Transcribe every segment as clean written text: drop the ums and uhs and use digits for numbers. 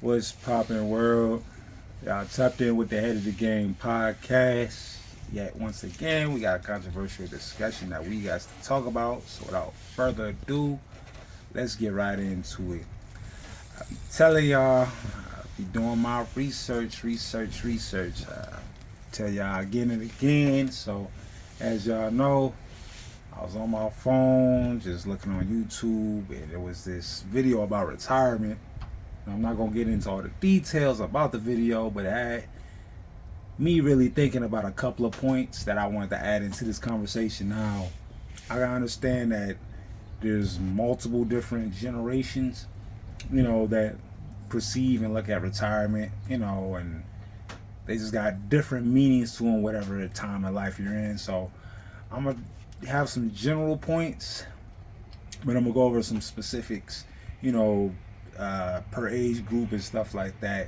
What's poppin' world? Y'all tapped in with the Head of the Game podcast. Yet once again, we got a controversial discussion that we got to talk about. So without further ado, let's get right into it. Telling y'all, be doing my research. Tell y'all again and again. So as y'all know, I was on my phone just looking on YouTube, and there was this video about retirement. I'm not gonna get into all the details about the video, but it had me really thinking about a couple of points that I wanted to add into this conversation. Now, I understand that there's multiple different generations, that perceive and look at retirement, and they just got different meanings to them, whatever time of life you're in. So, I'm gonna have some general points, but I'm gonna go over some specifics, you know, per age group and stuff like that.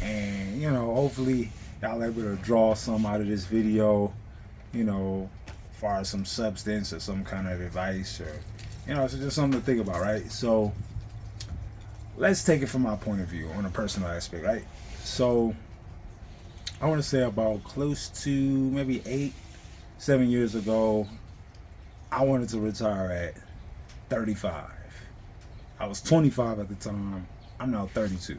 And hopefully y'all able to draw some out of this video, as far as some substance or some kind of advice, or it's just something to think about, right? So let's take it from my point of view on a personal aspect, right? So I want to say about close to maybe 7 years ago, I wanted to retire at 35. I was 25 at the time. I'm now 32.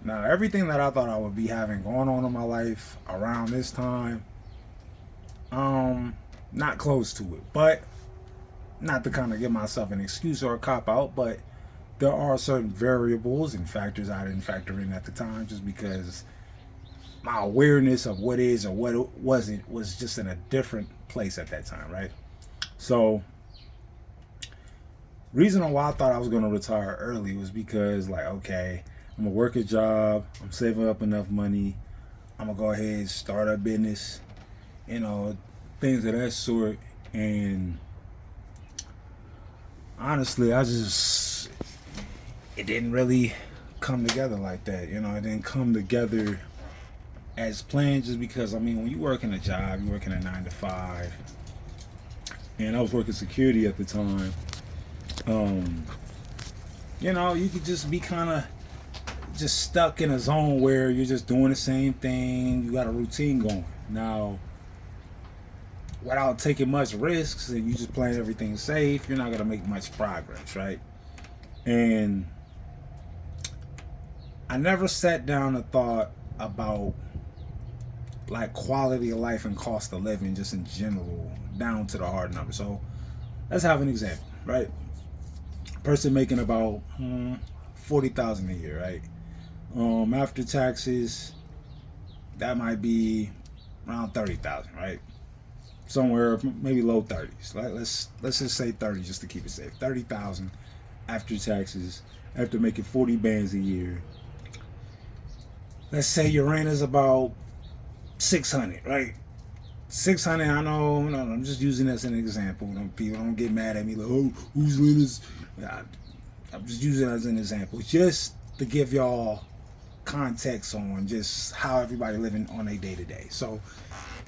Now, everything that I thought I would be having going on in my life around this time, not close to it. But not to kind of give myself an excuse or a cop out, but there are certain variables and factors I didn't factor in at the time, just because my awareness of what is or what it wasn't was just in a different place at that time, right? So reason why I thought I was going to retire early was because, like, okay, I'm going to work a job, I'm saving up enough money, I'm going to go ahead and start a business, things of that sort. And honestly, it didn't really come together like that. It didn't come together as planned, just because, when you work in a job, you're working a 9 to 5, and I was working security at the time. You could just be kind of just stuck in a zone where you're just doing the same thing. You got a routine going. Now, without taking much risks and you just playing everything safe, you're not going to make much progress, right? And I never sat down and thought about, like, quality of life and cost of living just in general, down to the hard number. So let's have an example, right? Person making about 40,000 a year, right? After taxes, that might be around 30,000, right? Somewhere maybe low 30s. Let's just say 30, just to keep it safe. 30,000 after taxes, after making 40 bands a year. Let's say your rent is about 600, right? 600. I know. No, I'm just using this as an example. People don't get mad at me like, oh, whose rent is? I'm just using it as an example, just to give y'all context on just how everybody living on a day to day. So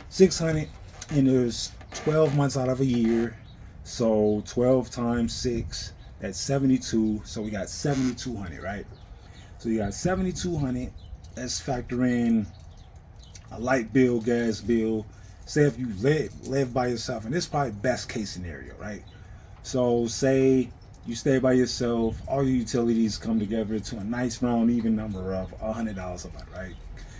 600, and there's 12 months out of a year, so 12 times 6, that's 72. So we got 7,200, right? So you got 7,200. Let's factor in a light bill, gas bill. Say if you live by yourself, and this is probably best case scenario, right? So say you stay by yourself, all your utilities come together to a nice round even number of $100 a month, right?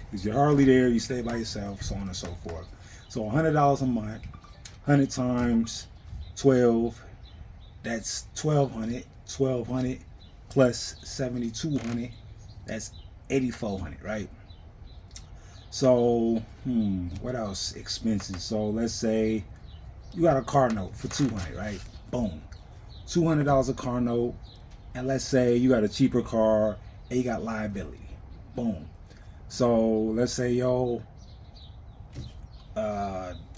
Because you're hardly there, you stay by yourself, so on and so forth. So $100 a month, 100 times 12, that's 1,200. 1,200 plus 7,200, that's 8,400, right? So, what else? Expenses. So let's say you got a car note for 200, right? Boom. $200 a car note. And let's say you got a cheaper car and you got liability. Boom. So let's say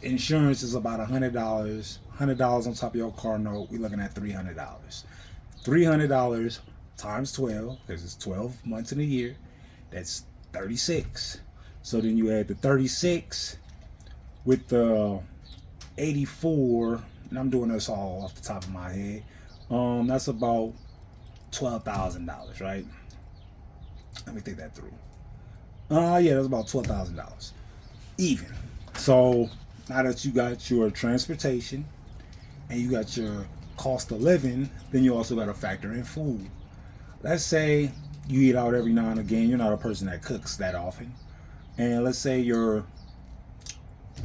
insurance is about $100. $100 on top of your car note, we're looking at $300. $300 times 12, because it's 12 months in a year, that's 36. So then you add the 36 with the 84, and I'm doing this all off the top of my head. That's about $12,000, right? Let me think that through. Yeah, that's about $12,000 even. So now that you got your transportation and you got your cost of living, then you also got to factor in food. Let's say you eat out every now and again. You're not a person that cooks that often, and let's say your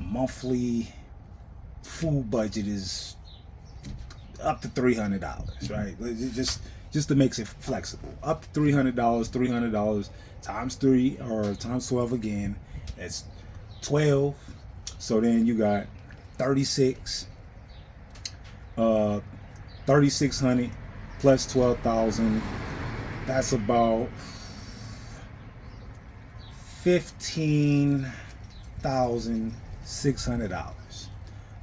monthly food budget is up to $300, right? Just to make it flexible, up to $300. $300 times 3 or times 12 again. That's 12. So then you got 36, 3,600 plus 12,000. That's about $15,600.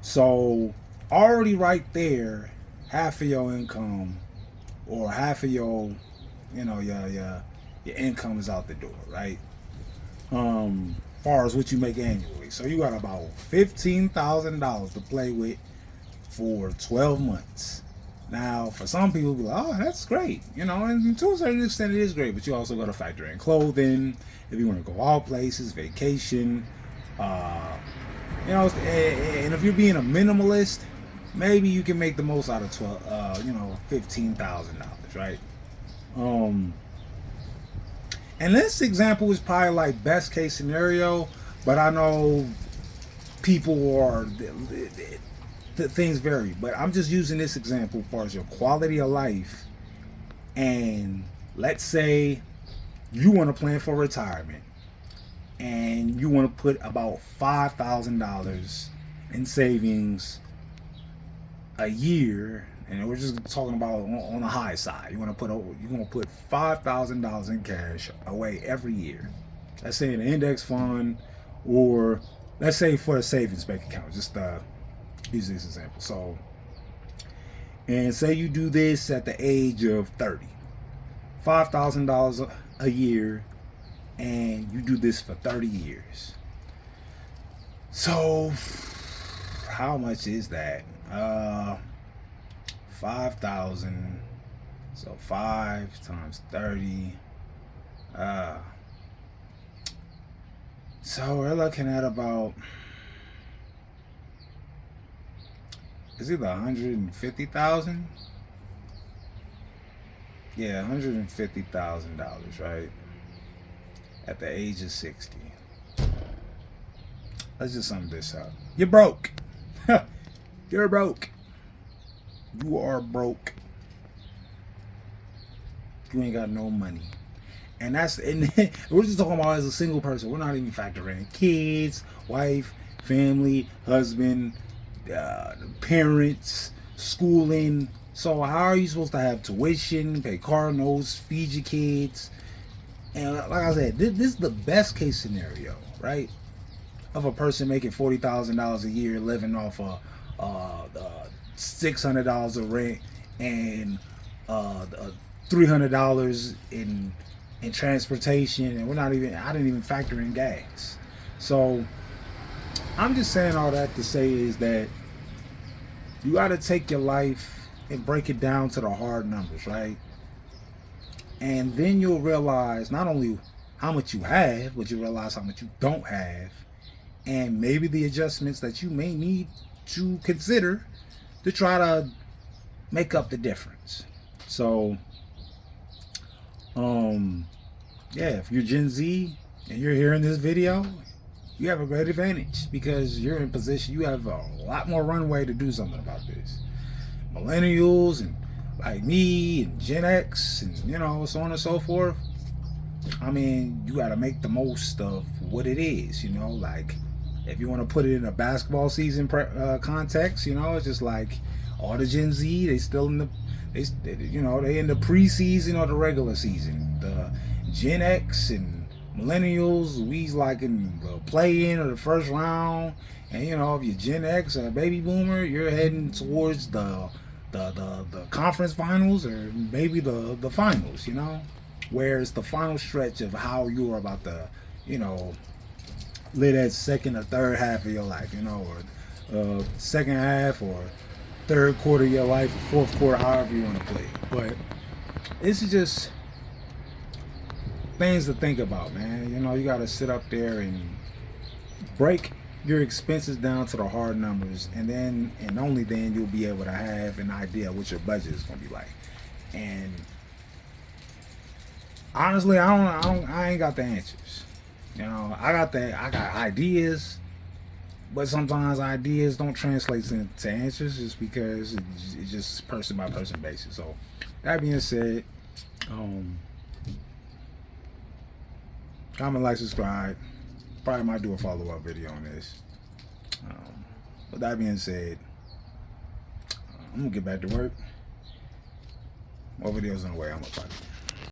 So already right there, half of your income or half of your, your income is out the door, right? Far as what you make annually. So you got about $15,000 to play with for 12 months. Now, for some people, be like, oh, that's great. And to a certain extent, it is great. But you also got to factor in clothing, if you want to go out places, vacation. And if you're being a minimalist, maybe you can make the most out of $15,000, right? And this example is probably like best case scenario, but I know people are, things vary. But I'm just using this example as far as your quality of life. And let's say you want to plan for retirement and you want to put about $5,000 in savings a year, and we're just talking about on the high side. You want to put $5,000 in cash away every year. Let's say in an index fund, or let's say for a savings bank account. Just use this example. So, and say you do this at the age of 30, $5,000 a year, and you do this for 30 years. So, how much is that? 5,000. So 5 times 30. So we're looking at about, is it 150,000? Yeah, $150,000, right? At the age of 60. Let's just sum this up. You're broke. You're broke. You are broke. You ain't got no money. And we're just talking about as a single person. We're not even factoring kids, wife, family, husband, parents, schooling. So how are you supposed to have tuition, pay car notes, feed your kids? And like I said, this is the best case scenario, right? Of a person making $40,000 a year, living off of $600 of rent and $300 in transportation, and I didn't even factor in gas. So I'm just saying all that to say is that you got to take your life and break it down to the hard numbers, right? And then you'll realize not only how much you have, but you realize how much you don't have, and maybe the adjustments that you may need to consider to try to make up the difference. So, yeah, if you're Gen Z and you're hearing this video, you have a great advantage because you're in position. You have a lot more runway to do something about this. Millennials and like me and Gen X and so on and so forth. I mean, you got to make the most of what it is. Like if you want to put it in a basketball season context, it's just like all the Gen Z, they still in the they in the preseason or the regular season. The Gen X and millennials, we's like in the play-in or the first round. And if you're Gen X or baby boomer, you're heading towards the conference finals or maybe the finals. Where it's the final stretch of how you're about to live that second or third half of your life, or second half or third quarter of your life, or fourth quarter, however you want to play. But this is just things to think about, man. You know, you got to sit up there and break your expenses down to the hard numbers, and then and only then you'll be able to have an idea what your budget is going to be like. And honestly, I ain't got the answers. You know, I got ideas, but sometimes ideas don't translate into answers just because it's just person by person basis. So that being said, comment, like, subscribe. Probably might do a follow-up video on this. But that being said, I'm gonna get back to work. More videos on the way. I'm gonna try to.